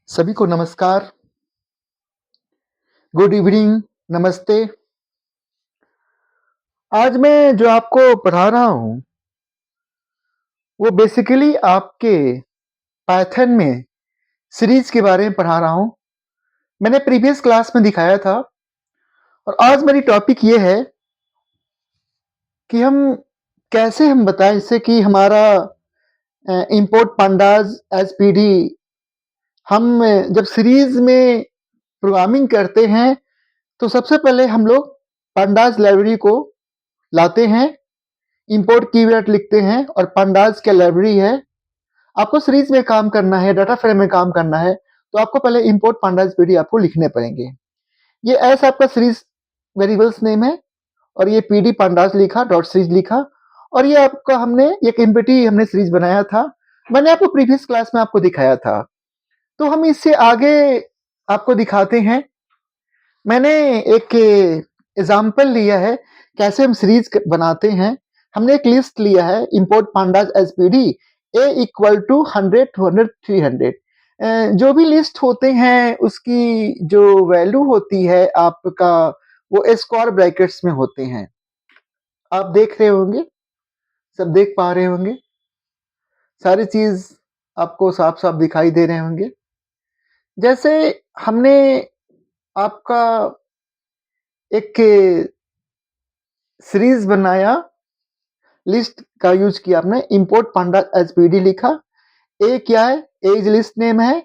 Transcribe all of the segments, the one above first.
सभी को नमस्कार, गुड इवनिंग, नमस्ते। आज मैं जो आपको पढ़ा रहा हूँ, वो बेसिकली आपके पाइथन में सीरीज़ के बारे में पढ़ा रहा हूँ। मैंने प्रीवियस क्लास में दिखाया था और आज मेरी टॉपिक ये है कि कैसे हम बताएँ इससे कि हमारा इम्पोर्ट पांडास एज़ पीडी हम जब सीरीज़ में प्रोग्रामिंग करते हैं, तो सबसे पहले हम लोग पांडास लाइब्रेरी को लाते हैं, इम्पोर्ट कीवर्ड लिखते हैं और पांडास क्या लाइब्रेरी है। आपको सीरीज में काम करना है, डाटा फ्रेम में काम करना है, तो आपको पहले इम्पोर्ट पांडास पीडी आपको लिखने पड़ेंगे। ये ऐसा आपका सीरीज वेरिएबल्स नेम है और ये पीडी पांडास लिखा, डॉट सीरीज लिखा और ये आपका हमने एक एम्प्टी हमने सीरीज बनाया था। मैंने आपको प्रीवियस क्लास में आपको दिखाया था। तो हम इससे आगे आपको दिखाते हैं। मैंने एक एग्जाम्पल लिया है कैसे हम सीरीज बनाते हैं। हमने एक लिस्ट लिया है import pandas as PD A equal to 100 200 300। जो भी लिस्ट होते हैं उसकी जो वैल्यू होती है आपका वो स्क्वायर ब्रैकेट्स में होते हैं। आप देख रहे होंगे, सब देख पा रहे होंगे, सारी चीज आपको साफ साफ दिखाई दे रहे होंगे। जैसे हमने आपका एक सीरीज बनाया, लिस्ट का यूज किया आपने, इंपोर्ट पांडा एज पीडी लिखा। ए क्या है, एज लिस्ट नेम है,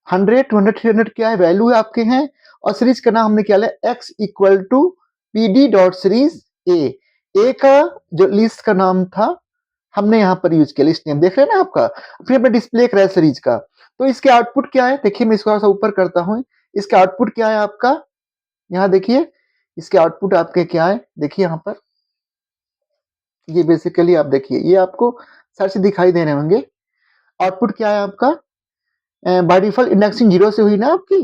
100 200 300 क्या है, वैल्यू है आपके हैं और सीरीज का नाम हमने क्या लिया, x equal to PD dot series A. A का जो लिस्ट का नाम था हमने यहाँ पर यूज किया, लिस्ट नेम देख रहे हैं ना आपका। फिर हमने डिस्प्ले कराया सीरीज का, तो इसके आउटपुट क्या है, देखिए मैं इसको थोड़ा सा ऊपर करता हूँ। इसका आउटपुट क्या है आपका, यहाँ देखिए इसके आउटपुट आपके क्या है, देखिए यहाँ पर ये बेसिकली आप देखिए, ये आपको सर्च दिखाई दे रहे होंगे। आउटपुट क्या है आपका, बाय डिफॉल्ट इंडेक्सिंग 0 से हुई ना आपकी,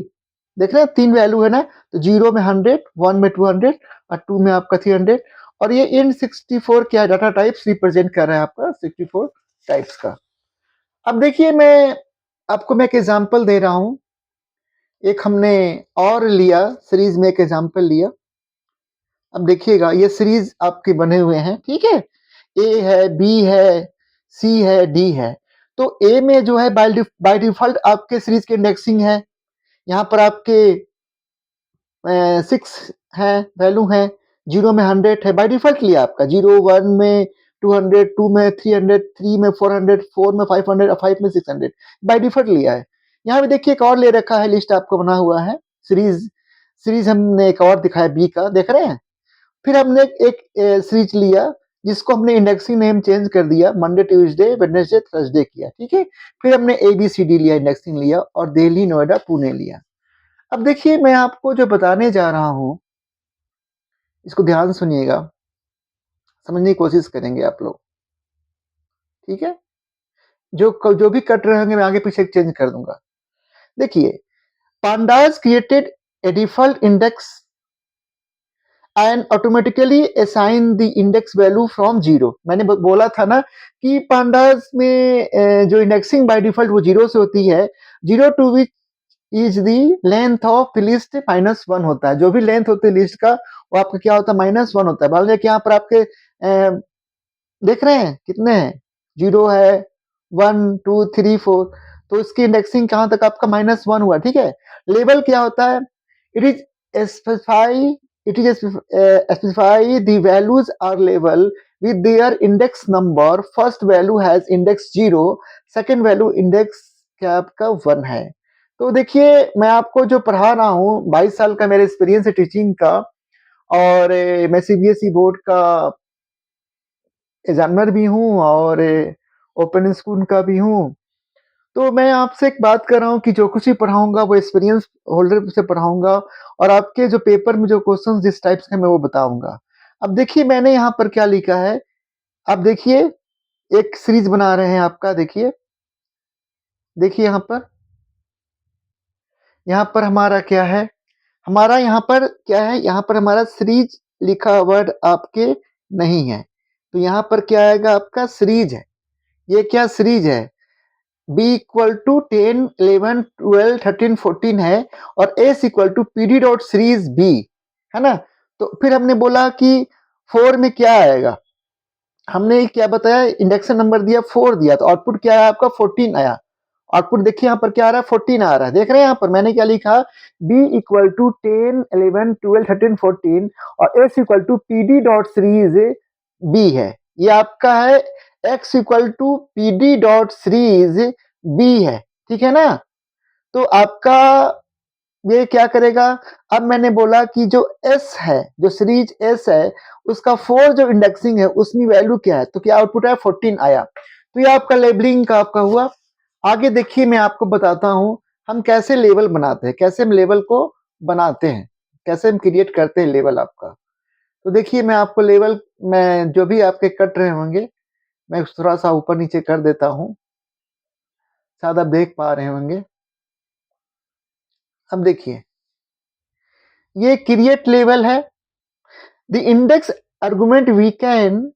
देख रहे हैं 3 वैल्यू है ना, तो 0 में 100, 1 में 200 और 2 में आपका 300। और ये इन 64 क्या है, डाटा टाइप्स रिप्रेजेंट कर रहा है आपका 64 टाइप्स का। अब देखिए मैं एक एग्जांपल दे रहा हूं। एक हमने और लिया सीरीज में, एक एग्जांपल लिया। अब देखिएगा ये सीरीज आपके बने हुए हैं, ठीक है। ए है, बी है, सी है, डी है। तो ए में जो है बाय डिफॉल्ट आपके सीरीज की इंडेक्सिंग है, यहाँ पर आपके 6 है, वैल्यू है। 0 में 100 है, बाय डिफॉल्ट लिया आपका। 0 1 में 200, 2 में 300, 3 में 400, 4 में 500 और 5 में 600, बाय डिफॉल्ट लिया है। यहाँ पे देखिए एक और ले रखा है, लिस्ट आपको बना हुआ है सीरीज। सीरीज हमने एक और दिखाया बी का, देख रहे हैं। फिर हमने एक सीरीज लिया जिसको हमने इंडेक्सिंग नेम चेंज कर दिया, मंडे ट्यूसडे वेडनेसडे थर्सडे किया, ठीक है। फिर हमने ए बी सी डी लिया, इंडेक्सिंग लिया और दिल्ली नोएडा पुणे लिया। अब देखिए मैं आपको जो बताने जा रहा हूं, इसको ध्यान सुनिएगा, समझने की कोशिश करेंगे आप लोग, ठीक है। जो भी कट रहे होंगे मैं आगे पीछे चेंज कर दूंगा। देखिए, pandas created a default index and automatically assign the index value from 0। मैंने बोला था ना कि पांडास में जो इंडेक्सिंग बाय डिफॉल्ट वो 0 से होती है। 0 to which is the length of list -1 होता है। जो भी लेंथ होती है लिस्ट का वो आपका क्या होता है, -1 होता है। मान लीजिए कि यहाँ पर आपके देख रहे हैं कितने हैं, 0 है, 1 2 3 4, तो इसकी इंडेक्सिंग कहाँ तक आपका -1 हुआ, ठीक है। लेवल क्या होता है, it is specify it is specify the values are level with their index number। first value has index 0, second value index क्या आपका 1 है। तो देखिए मैं आपको जो पढ़ा रहा हूँ, 22 साल का मेरा एक्सपीरियंस है टीचिंग का और मैं सीबीएसई बोर्ड का एग्जामिनर भी हूँ और ओपन स्कूल का भी हूँ। तो मैं आपसे एक बात कर रहा हूँ कि जो कुछ भी पढ़ाऊंगा वो एक्सपीरियंस होल्डर से पढ़ाऊंगा और आपके जो पेपर में जो क्वेश्चंस जिस टाइप के मैं वो बताऊंगा। अब देखिए मैंने यहाँ पर क्या लिखा है, अब देखिए एक सीरीज बना रहे हैं आपका, देखिए देखिए यहाँ पर हमारा क्या है, हमारा यहाँ पर क्या है, यहाँ पर हमारा सीरीज लिखा वर्ड आपके नहीं है, तो यहाँ पर क्या आएगा आपका सीरीज है। ये क्या सीरीज है, बी इक्वल टू 10, 11, 12, 13, 14 है और S equal to P D dot series B, है ना। तो फिर हमने बोला कि 4 में क्या आएगा, हमने क्या बताया, इंडेक्शन नंबर दिया 4 दिया, तो आउटपुट क्या आया आपका 14 आया। आउटपुट देखिए यहाँ पर क्या आ रहा है, 14 आ रहा है। देख रहे हैं यहाँ पर मैंने क्या लिखा, b इक्वल टू 10, 11, 12, 13, 14 और s equal to P D dot series b है। ये आपका है x equal to P D dot series b है, ठीक है ना। तो आपका ये क्या करेगा, अब मैंने बोला कि जो s है, जो सीरीज s है, उसका 4 जो इंडेक्सिंग है उसमें वैल्यू क्या है, तो क्या आउटपुट आया 14 आया। तो ये आपका लेबलिंग का आपका हुआ। आगे देखिए मैं आपको बताता हूं हम कैसे लेवल बनाते हैं, कैसे हम लेवल को बनाते हैं, कैसे हम क्रिएट करते हैं लेवल आपका। तो देखिए मैं आपको लेवल में जो भी आपके कट रहे होंगे मैं थोड़ा सा ऊपर नीचे कर देता हूं, शायद आप देख पा रहे होंगे। अब देखिए ये क्रिएट लेवल है, the index argument we can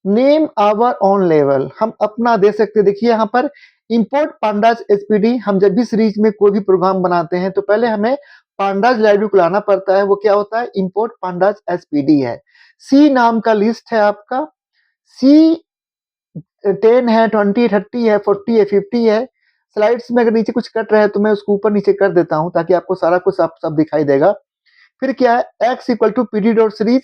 name our own level, हम अपना दे सकते हैं। देखिए यहाँ पर इंपोर्ट पांडाज एसपीडी, हम जब भी सीरीज में कोई भी प्रोग्राम बनाते हैं तो पहले हमें पांडाज लाइब्रेरी को लाना पड़ता है। वो क्या होता है, इंपोर्ट पांडाज एसपीडी है। सी नाम का लिस्ट है आपका, सी 10 है, 20, 30 है, 40 है, 50 है। स्लाइड्स में अगर नीचे कुछ कट रहा है तो मैं उसको ऊपर नीचे कर देता हूं ताकि आपको सारा कुछ आप सब दिखाई देगा। फिर क्या है, x equal to P D dot series,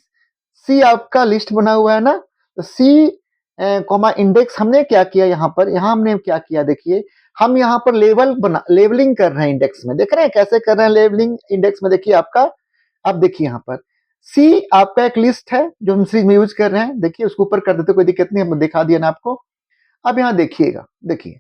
C आपका लिस्ट बना हुआ है ना, तो सी कॉमा इंडेक्स। हमने क्या किया यहाँ पर, यहाँ हमने क्या किया देखिए, हम यहाँ पर लेवलिंग कर रहे हैं इंडेक्स में। देख रहे हैं कैसे कर रहे हैं लेवलिंग इंडेक्स में, देखिए आपका। अब देखिए यहाँ पर सी आपका एक लिस्ट है जो हम सीरीज में यूज कर रहे हैं। देखिए उसको ऊपर कर देते कोई दिक्कत नहीं, हम दिखा दिया ना आपको। अब यहाँ देखिएगा, देखिए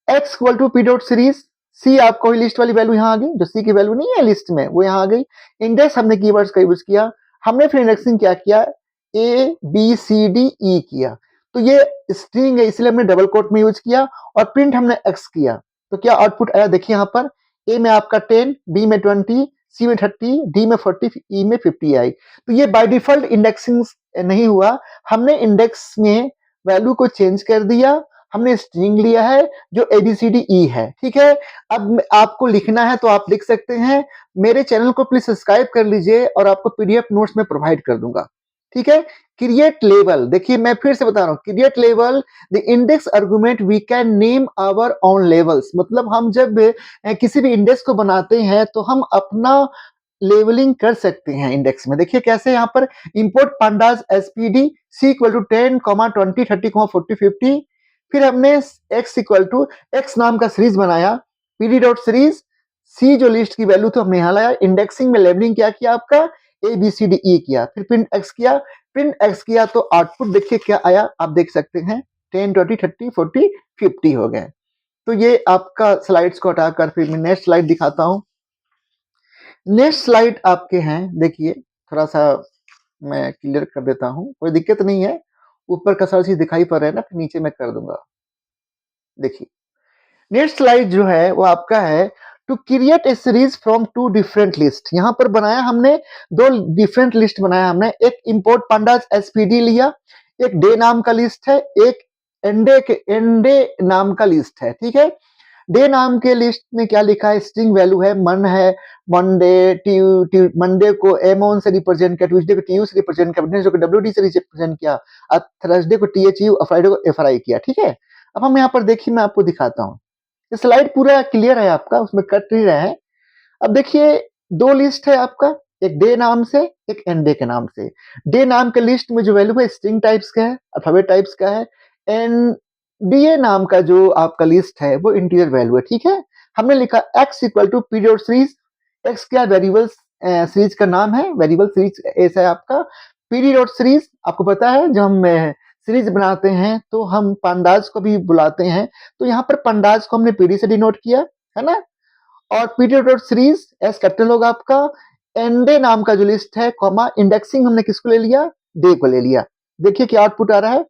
x equal to P dot series, C आपको लिस्ट वाली वैल्यू यहाँ आ गई, जो सी की वैल्यू नहीं है लिस्ट में वो यहाँ आ गई। इंडेक्स हमने कीवर्ड्स का यूज किया, हमने फिर इंडेक्सिंग क्या किया, A B C D E किया। तो ये स्ट्रिंग है इसलिए हमने डबल कोट में यूज किया, और प्रिंट हमने x किया। तो क्या आउटपुट आया देखिए यहाँ पर, ए में आपका 10, बी में 20, सी में 30, डी में 40, ई में 50 आई। तो ये बाय डिफॉल्ट इंडेक्सिंग नहीं हुआ, हमने इंडेक्स में वैल्यू को चेंज कर दिया, हमने स्ट्रिंग लिया है जो ABCDE है, ठीक है। अब आपको लिखना है तो आप लिख सकते हैं। मेरे चैनल को प्लीज सब्सक्राइब कर लीजिए और आपको पीडीएफ नोट्स में प्रोवाइड कर दूंगा, ठीक है। क्रिएट लेवल, देखिए मैं फिर से बता रहा हूं, create level the index argument we can name our own levels, मतलब हम जब किसी भी इंडेक्स को बनाते हैं तो हम अपना लेवलिंग कर सकते हैं इंडेक्स में। देखिए कैसे, यहाँ पर import pandas as PD C equal to 10, 20, 30, 40, 50। फिर हमने x इक्वल टू x नाम का सीरीज बनाया, पीडी डॉट सीरीज, सी जो लिस्ट की वैल्यू तो हमने यहाँ लाया। इंडेक्सिंग में लेबलिंग क्या किया आपका, A B C D E किया, फिर प्रिंट x किया, प्रिंट x किया तो आउटपुट देखिए क्या आया, आप देख सकते हैं 10, 20, 30, 40, 50 हो गए। तो ये आपका स्लाइड्स को हटाकर फिर मैं नेक्स्ट स्लाइड दिखाता हूँ। नेक्स्ट स्लाइड आपके हैं, देखिए थोड़ा सा मैं क्लियर कर देता हूँ, कोई दिक्कत नहीं है। ऊपर का सारी चीज दिखाई पड़ रहा है ना, फिर नीचे मैं कर दूंगा। देखिए नेक्स्ट स्लाइड जो है वो आपका है, to create a series from two different list. यहाँ पर बनाया हमने दो डिफरेंट लिस्ट बनाया हमने, एक इंपोर्ट पांडास एसपीडी लिया, एक डे नाम का लिस्ट है, एक एंडे नाम का लिस्ट है, ठीक है। डे नाम के लिस्ट में क्या लिखा है, स्ट्रिंग वैल्यू है, मन है, मंडे, मंडे को एम से रिप्रेजेंट किया, ट्यूसडे को टीयू से रिप्रेजेंट किया, वेडनेसडे को डब्ल्यूडी से रिप्रेजेंट किया, थर्सडे को टीएचयू और फ्राइडे को एफआरआई किया, ठीक है। अब हम यहाँ पर देखिए मैं आपको दिखाता हूँ, स्लाइड पूरा क्लियर है आपका, उसमें कट नहीं रहा है। अब देखिए दो लिस्ट है आपका, एक डे नाम से, एक एंड डे के नाम से। डे नाम के लिस्ट में जो वैल्यू है स्ट्रिंग टाइप्स का है, अल्फाबेट टाइप्स का है। एंड डीए नाम का जो आपका लिस्ट है वो इंटीजर वैल्यू है, ठीक है। हमने लिखा x equal to period series, x क्या वेरिएबल सीरीज का नाम है, वेरिएबल सीरीज ऐसा है आपका। पीरियड सीरीज आपको पता है, जब हम सीरीज बनाते हैं तो हम पंडाज को भी बुलाते हैं, तो यहाँ पर पंडाज को हमने पीडी से डिनोट किया, है ना। और period dot series S capital होगा आपका। एंडे नाम का जो लिस्ट है, कॉमा इंडेक्सिंग हमने किसको ले लिया, डे को ले लिया। देखिए क्या आउटपुट आ रहा है,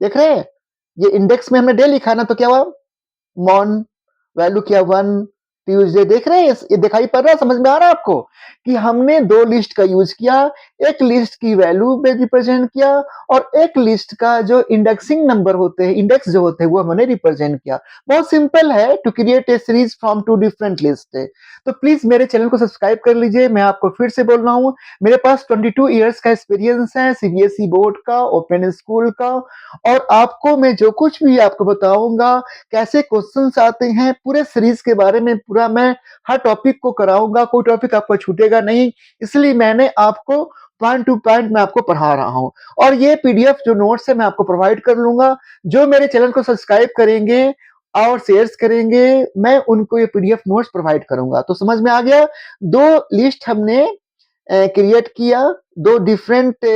देख रहे हैं, ये इंडेक्स में हमने डे लिखा ना, तो क्या हुआ, मॉन वैल्यू क्या 1, ट्यूसडे। देख रहे हैं, ये दिखाई पड़ रहा है, समझ में आ रहा है आपको कि हमने दो लिस्ट का यूज किया, एक लिस्ट की वैल्यू में रिप्रेजेंट किया और एक लिस्ट का जो इंडेक्सिंग नंबर होते हैं, इंडेक्स जो होते हैं वो हमने रिप्रेजेंट किया। बहुत सिंपल है to create a series from two different list. तो प्लीज मेरे चैनल को सब्सक्राइब कर लीजिए। मैं आपको फिर से बोल रहा हूँ, मेरे पास 22 इयर्स का एक्सपीरियंस है सीबीएसई बोर्ड का, ओपन स्कूल का, और आपको मैं जो कुछ भी आपको बताऊंगा, कैसे क्वेश्चंस आते हैं, पूरे सीरीज के बारे में पूरा मैं हर टॉपिक को कराऊंगा, कोई टॉपिक आपको छूटेगा नहीं। इसलिए मैंने आपको पॉइंट टू पॉइंट मैं आपको पढ़ा रहा हूं, और ये पीडीएफ जो नोट्स है मैं आपको प्रोवाइड कर लूंगा। जो मेरे चैनल को सब्सक्राइब करेंगे और शेयर्स करेंगे, मैं उनको ये पीडीएफ नोट्स प्रोवाइड करूंगा। तो समझ में आ गया, दो लिस्ट हमने क्रिएट किया, दो डिफरेंट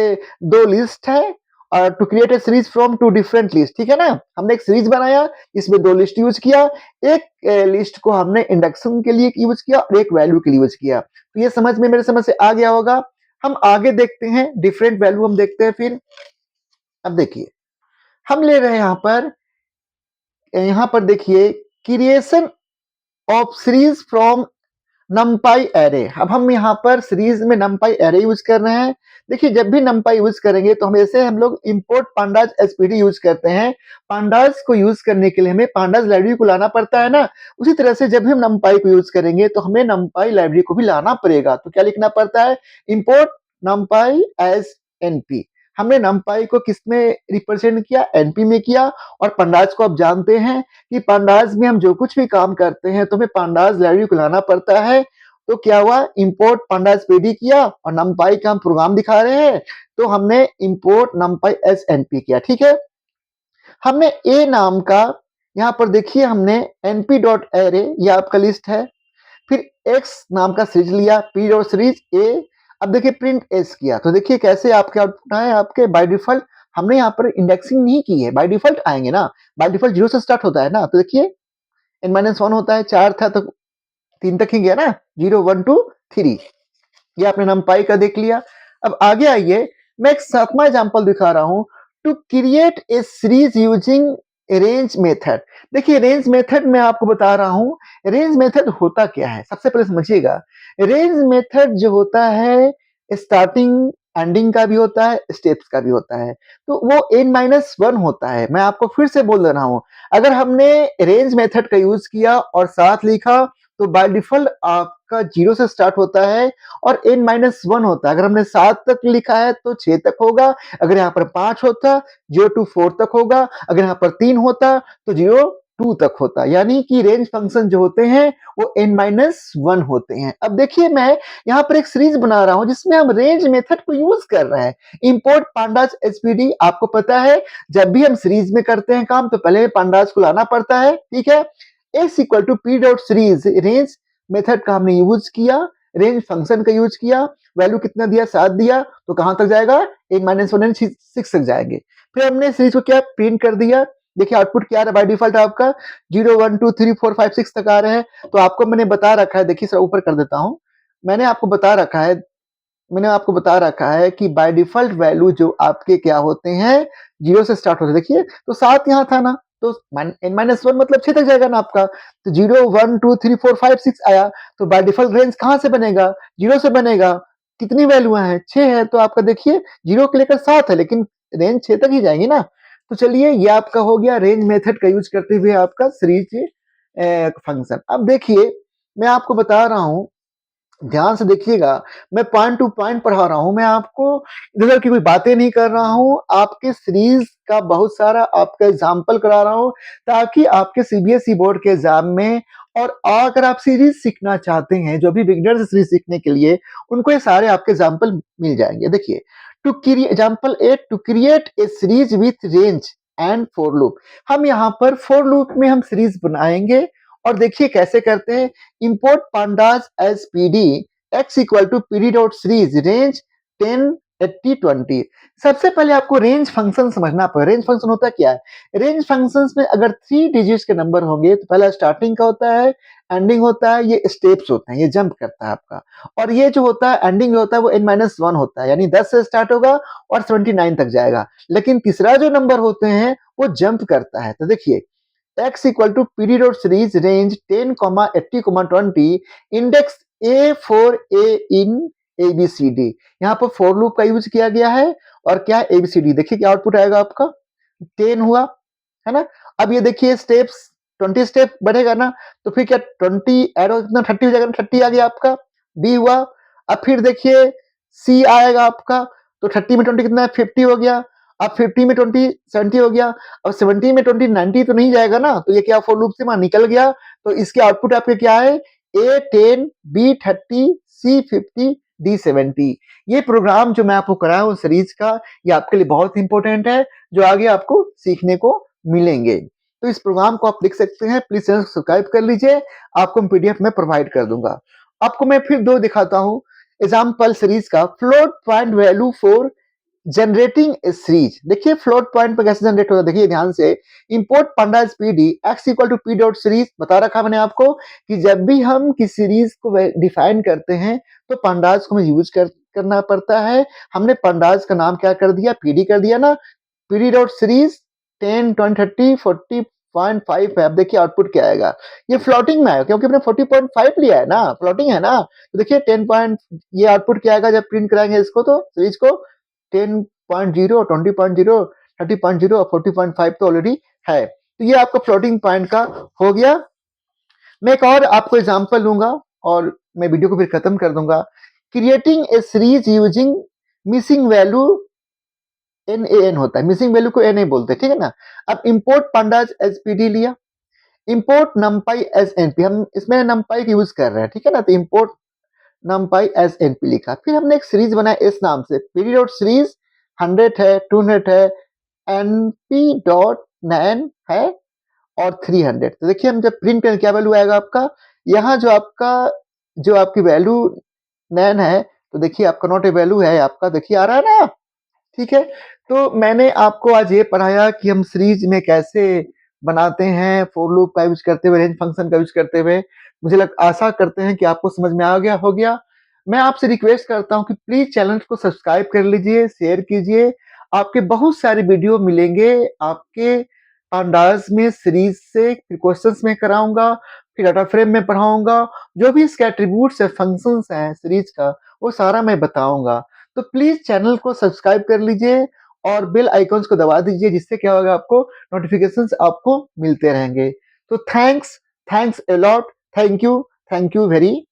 दो लिस्ट है, और to create a series from two different list, ठीक है ना। हमने एक सीरीज बनाया, इसमें दो लिस्ट यूज किया, एक लिस्ट को हमने इंडेक्सिंग के लिए यूज किया और एक वैल्यू के लिए यूज किया। तो ये समझ में, मेरे समझ से आ गया होगा। हम आगे देखते हैं, डिफरेंट वैल्यू हम देखते हैं फिर। अब देखिए, हम ले रहे हैं यहाँ पर देखिए, creation of series from नमपाई array. अब हम यहाँ पर सीरीज में नमपाई एरे यूज कर रहे हैं। देखिए, जब भी नमपाई यूज करेंगे तो हमेशा हम लोग इंपोर्ट पांडाज एसपीडी यूज करते हैं। पांडाज को यूज करने के लिए हमें पांडाज लाइब्रेरी को लाना पड़ता है ना। उसी तरह से जब भी हम नमपाई को यूज करेंगे तो हमें नमपाई लाइब्रेरी को भी लाना पड़ेगा। तो क्या लिखना पड़ता है, इंपोर्ट नमपाई एज एनपी। हमने नमपाई को किस में रिप्रेजेंट किया, एनपी में किया। और पांडाज को आप जानते हैं कि पांडाज में हम जो कुछ भी काम करते हैं तो हमें पांडाज लाइब्रेरी को लाना पड़ता है। तो क्या हुआ, इंपोर्ट पांडाज पीडी किया, और नमपाई का हम प्रोग्राम दिखा रहे हैं तो हमने इंपोर्ट नमपाई एस एनपी किया, ठीक है। हमने ए नाम का, यहाँ पर देखिए हमने एनपी डॉट एरे, ये आपका लिस्ट है। फिर एक्स नाम का सीरीज लिया, पी डॉट सीरीज ए। अब देखिए प्रिंट एस किया, तो देखिए कैसे आपके आउटपुट आए, आपके बाय डिफॉल्ट हमने यहाँ पर इंडेक्सिंग नहीं की है, बाय डिफॉल्ट आएंगे ना। बाय डिफॉल्ट 0 से स्टार्ट होता है ना। तो देखिए n-1 होता है, 4 था तो 3 तक ही गया ना, 0 1 2 3। ये आपने नमपाई का देख लिया। अब आगे आइए, मैं एक 7वां एग्जांपल दिखा रहा हूं, to create a series using range method. देखिए, रेंज मेथड मैं आपको बता रहा हूं, रेंज मेथड होता क्या है, सबसे पहले समझिएगा। रेंज मेथड जो होता है, स्टार्टिंग एंडिंग का भी होता है, स्टेप्स का भी होता है। तो वो n-1 होता है। मैं आपको फिर से बोल दे रहा हूं, अगर हमने रेंज मेथड का यूज किया और साथ लिखा तो बाय डिफॉल्ट आपका 0 से स्टार्ट होता है और n-1 होता है। अगर हमने 7 तक लिखा है तो 6 तक होगा, अगर यहाँ पर 5 होता 0 to 4 तक होगा, अगर यहाँ पर 3 होता तो 0 2 तक होता। यानी कि रेंज फंक्शन जो होते हैं वो n-1 होते हैं। अब देखिए, मैं यहाँ पर एक सीरीज बना रहा हूं जिसमें हम रेंज मेथड को यूज कर रहे हैं, इंपोर्ट पांडाज एसपीडी। आपको पता है, जब भी हम सीरीज में करते हैं काम तो पहले पांडाज को लाना पड़ता है, ठीक है। x equal to P dot series, range method का हमने यूज किया, रेंज फंक्शन का यूज किया, वैल्यू कितना दिया, 7 दिया, तो कहां तक जाएगा, n-1 6 तक जाएंगे। फिर हमने सीरीज को क्या प्रिंट कर दिया। देखिए आउटपुट क्या आ रहा है, बाय डिफॉल्ट आपका 0 1 2 3 4 5 6 तक आ रहे हैं। तो आपको मैंने बता रखा है, देखिए सर ऊपर कर देता हूं, मैंने आपको बता रखा है, मैंने आपको बता रखा है कि बाय डिफॉल्ट वैल्यू जो आपके क्या होते हैं, 0 से स्टार्ट होते हैं। देखिए, तो 7 यहाँ था ना, तो n-1 मतलब 6 तक जाएगा ना आपका। तो 0 1 2 3 4 5 6 आया, तो बाय डिफॉल्ट रेंज कहां से बनेगा, 0 से बनेगा। कितनी वैल्यू है, 6 है, तो आपका देखिए 0 के लेकर 7 है, लेकिन रेंज 6 तक ही जाएंगी ना। तो चलिए, ये आपका हो गया रेंज मेथड का यूज करते हुए आपका सीरीज फंक्शन। अब देखिए, मैं आपको बता रहा हूं, ध्यान से देखिएगा, मैं पॉइंट टू पॉइंट पढ़ा रहा हूं, मैं आपको इधर की कोई बातें नहीं कर रहा हूं, आपके सीरीज का बहुत सारा आपका एग्जाम्पल करा रहा हूं, ताकि आपके सीबीएसई बोर्ड के एग्जाम में, और अगर आप सीरीज सीखना चाहते हैं, जो भी बिगिनर सीरीज सीखने के लिए, उनको ये सारे आपके एग्जाम्पल मिल जाएंगे। देखिए, to create example 8, to create a series with range and for loop. हम यहाँ पर फोर लूप में हम सीरीज बनाएंगे, और देखिए कैसे करते हैं, import pandas as PD, X equal to PD dot series range 10 80 20। सबसे पहले आपको रेंज फंक्शन समझना पड़ेगा। रेंज फंक्शन होता क्या है, रेंज फंक्शंस में अगर 3 डिजिट्स के नंबर होंगे तो पहला स्टार्टिंग का होता है, एंडिंग होता है, ये स्टेप्स होते हैं, ये जंप करता है आपका। और ये जो होता है एंडिंग होता है वो n-1 होता है, यानी 10 से स्टार्ट होगा और 79 तक जाएगा। लेकिन तीसरा जो नंबर होते हैं वो जंप करता है। तो देखिए, x equal to PD dot series range 10, 80, 20, index A for A in ABCD। यहाँ पर फॉर लूप का यूज किया गया है और क्या ABCD। देखिए क्या आउटपुट आएगा आपका 10 हुआ, है ना। अब ये देखिए स्टेप्स 20 स्टेप बढ़ेगा ना, तो फिर क्या 20 ऐड हो कितना 30 हो जाएगा ना, 30 आ गया आपका, B हुआ। अब फिर देखिए C आएगा आपका, तो 30 में 20 कितना है 50 हो गया। अब 50 में 20 70 हो गया। अब 70 में 20 90 तो नहीं जाएगा ना, तो ये क्या फॉर लूप से वहां निकल गया। तो इसके आउटपुट आपके क्या है A 10 B 30 C 50 D 70। ये प्रोग्राम जो मैं आपको कराया हूँ सीरीज का, ये आपके लिए बहुत इंपॉर्टेंट है, जो आगे आपको सीखने को मिलेंगे। तो इस प्रोग्राम को आप लिख सकते हैं। प्लीज चैनल सब्सक्राइब कर लीजिए, आपको मैं PDF में प्रोवाइड कर दूंगा। आपको मैं फिर दो दिखाता हूँ एग्जाम्पल सीरीज का। Float point value for generating a series. देखिए फ्लोट पॉइंट पर कैसे जनरेट होता है, देखिए ध्यान से। इंपोर्ट pandas pd x equal to p dot series बता रखा मैंने आपको कि जब भी हम किसी सीरीज को डिफाइन करते हैं तो pandas को हमें यूज करना पड़ता है। हमने pandas का नाम क्या कर दिया, pd कर दिया ना। pd डॉट सीरीज 10 20 30 40.5 है। अब देखिए आउटपुट क्या आएगा, ये फ्लोटिंग में आएगा क्योंकि हमने 40.5 लिया है ना, फ्लोटिंग है ना। तो देखिए 10 पॉइंट, ये आउटपुट क्या आएगा जब प्रिंट कराएंगे इसको, तो सीरीज को 10.0 20.0 30.0 और 40.5 तो ऑलरेडी है। तो ये आपका फ्लोटिंग पॉइंट का हो गया। मैं एक और आपको एग्जांपल लूंगा और मैं वीडियो को फिर खत्म कर दूंगा। Creating a series using missing value NaN होता है, मिसिंग वैल्यू को Na बोलते हैं, ठीक है ना। अब इंपोर्ट pandas एज pd लिया, इंपोर्ट numpy एज np, हम इसमें numpy का यूज कर रहे हैं, ठीक है ना। तो इंपोर्ट numpy एज np लिखा, फिर हमने एक सीरीज बनाया इस नाम से pd डॉट सीरीज 100 है 200 है np डॉट nan है और 300। तो देखिए हम जब प्रिंट करें क्या वैल्यू आएगा आपका, यहाँ जो आपकी वैल्यू nan है, तो देखिए आपका नॉट ए वैल्यू है आपका, देखिए आ रहा है ना, ठीक है। तो मैंने आपको आज ये पढ़ाया कि हम सीरीज में कैसे बनाते हैं, फॉर लूप का यूज करते हुए, रेंज फंक्शन का यूज करते हुए। मुझे आशा करते हैं कि आपको समझ में आ गया हो गया। मैं आपसे रिक्वेस्ट करता हूं कि प्लीज चैनल को सब्सक्राइब कर लीजिए, शेयर कीजिए। आपके बहुत सारे वीडियो मिलेंगे आपके अंदाज में, सीरीज से क्वेश्चंस में कराऊंगा, फिर डाटा फ्रेम में पढ़ाऊंगा, जो भी इसके एट्रीब्यूट्स है, फंक्शंस हैं सीरीज का, वो सारा मैं बताऊंगा। तो प्लीज चैनल को सब्सक्राइब कर लीजिए और बेल आइकॉन्स को दबा दीजिए, जिससे क्या होगा आपको नोटिफिकेशंस आपको मिलते रहेंगे। तो thanks, thanks a lot, thank you very